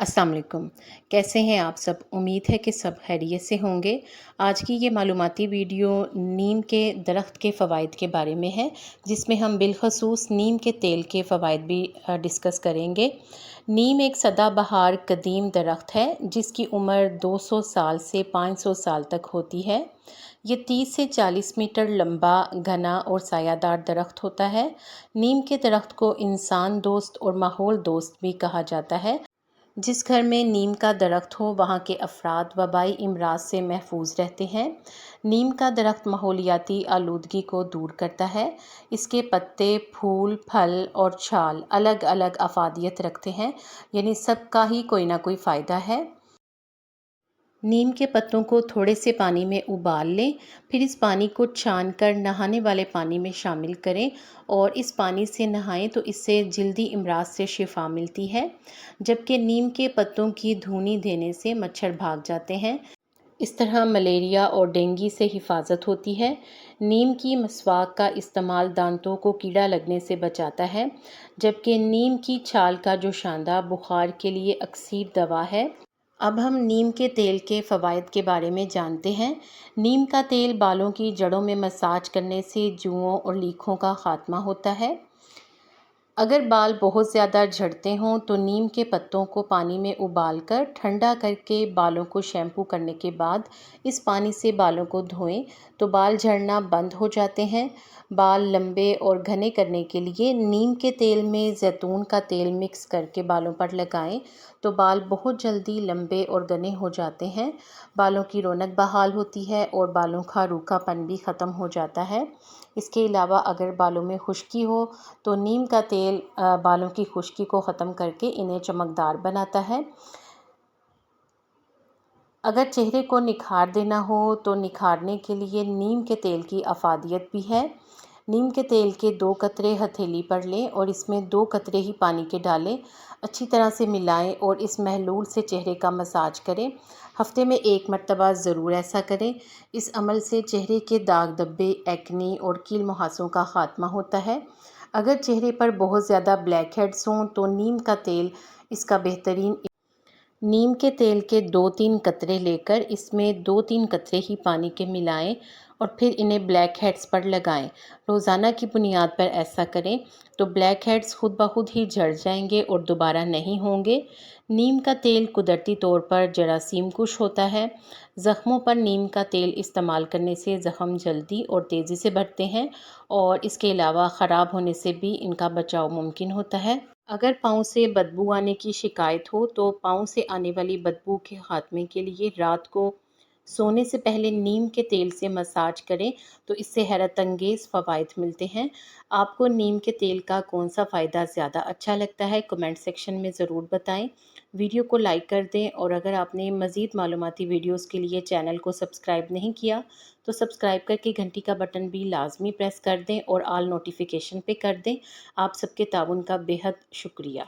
السلام علیکم۔ کیسے ہیں آپ سب؟ امید ہے کہ سب خیریت سے ہوں گے۔ آج کی یہ معلوماتی ویڈیو نیم کے درخت کے فوائد کے بارے میں ہے، جس میں ہم بالخصوص نیم کے تیل کے فوائد بھی ڈسکس کریں گے۔ نیم ایک سدا بہار قدیم درخت ہے جس کی عمر 200 سال سے 500 سال تک ہوتی ہے۔ یہ 30 سے 40 میٹر لمبا، گھنا اور سایہ دار درخت ہوتا ہے۔ نیم کے درخت کو انسان دوست اور ماحول دوست بھی کہا جاتا ہے۔ جس گھر میں نیم کا درخت ہو وہاں کے افراد وبائی امراض سے محفوظ رہتے ہیں۔ نیم کا درخت ماحولیاتی آلودگی کو دور کرتا ہے۔ اس کے پتے، پھول، پھل اور چھال الگ الگ افادیت رکھتے ہیں، یعنی سب کا ہی کوئی نہ کوئی فائدہ ہے۔ نیم کے پتوں کو تھوڑے سے پانی میں ابال لیں، پھر اس پانی کو چھان کر نہانے والے پانی میں شامل کریں اور اس پانی سے نہائیں تو اس سے جلدی امراض سے شفا ملتی ہے، جبکہ نیم کے پتوں کی دھونی دینے سے مچھر بھاگ جاتے ہیں۔ اس طرح ملیریا اور ڈینگی سے حفاظت ہوتی ہے۔ نیم کی مسواک کا استعمال دانتوں کو کیڑا لگنے سے بچاتا ہے، جبکہ نیم کی چھال کا جوشاندہ بخار کے لیے اکسیر دوا ہے۔ اب ہم نیم کے تیل کے فوائد کے بارے میں جانتے ہیں۔ نیم کا تیل بالوں کی جڑوں میں مساج کرنے سے جوؤں اور لیکھوں کا خاتمہ ہوتا ہے۔ اگر بال بہت زیادہ جھڑتے ہوں تو نیم کے پتوں کو پانی میں ابال کر ٹھنڈا کر کے بالوں کو شیمپو کرنے کے بعد اس پانی سے بالوں کو دھوئیں تو بال جھڑنا بند ہو جاتے ہیں۔ بال لمبے اور گھنے کرنے کے لیے نیم کے تیل میں زیتون کا تیل مکس کر کے بالوں پر لگائیں تو بال بہت جلدی لمبے اور گھنے ہو جاتے ہیں۔ بالوں کی رونق بحال ہوتی ہے اور بالوں کا روکھا پن بھی ختم ہو جاتا ہے۔ اس کے علاوہ اگر بالوں میں خشکی ہو تو نیم کا تیل بالوں کی خشکی کو ختم کر کے انہیں چمکدار بناتا ہے۔ اگر چہرے کو نکھار دینا ہو تو نکھارنے کے لیے نیم کے تیل کی افادیت بھی ہے۔ نیم کے تیل کے 2 قطرے ہتھیلی پر لیں اور اس میں 2 قطرے ہی پانی کے ڈالیں، اچھی طرح سے ملائیں اور اس محلول سے چہرے کا مساج کریں۔ ہفتے میں 1 مرتبہ ضرور ایسا کریں۔ اس عمل سے چہرے کے داغ دھبے، ایکنی اور کیل مہاسوں کا خاتمہ ہوتا ہے۔ اگر چہرے پر بہت زیادہ بلیک ہیڈز ہوں تو نیم کا تیل اس کا بہترین۔ نیم کے تیل کے 2-3 قطرے لے کر اس میں 2-3 قطرے ہی پانی کے ملائیں اور پھر انہیں بلیک ہیڈز پر لگائیں۔ روزانہ کی بنیاد پر ایسا کریں تو بلیک ہیڈز خود بخود ہی جھڑ جائیں گے اور دوبارہ نہیں ہوں گے۔ نیم کا تیل قدرتی طور پر جراثیم کش ہوتا ہے۔ زخموں پر نیم کا تیل استعمال کرنے سے زخم جلدی اور تیزی سے بھرتے ہیں اور اس کے علاوہ خراب ہونے سے بھی ان کا بچاؤ ممکن ہوتا ہے۔ اگر پاؤں سے بدبو آنے کی شکایت ہو تو پاؤں سے آنے والی بدبو کے خاتمے کے لیے رات کو سونے سے پہلے نیم کے تیل سے مساج کریں تو اس سے حیرت انگیز فوائد ملتے ہیں۔ آپ کو نیم کے تیل کا کون سا فائدہ زیادہ اچھا لگتا ہے کمنٹ سیکشن میں ضرور بتائیں۔ ویڈیو کو لائک کر دیں اور اگر آپ نے مزید معلوماتی ویڈیوز کے لیے چینل کو سبسکرائب نہیں کیا تو سبسکرائب کر کے گھنٹی کا بٹن بھی لازمی پریس کر دیں اور آل نوٹیفیکیشن پہ کر دیں۔ آپ سب کے تعاون کا بے حد شکریہ۔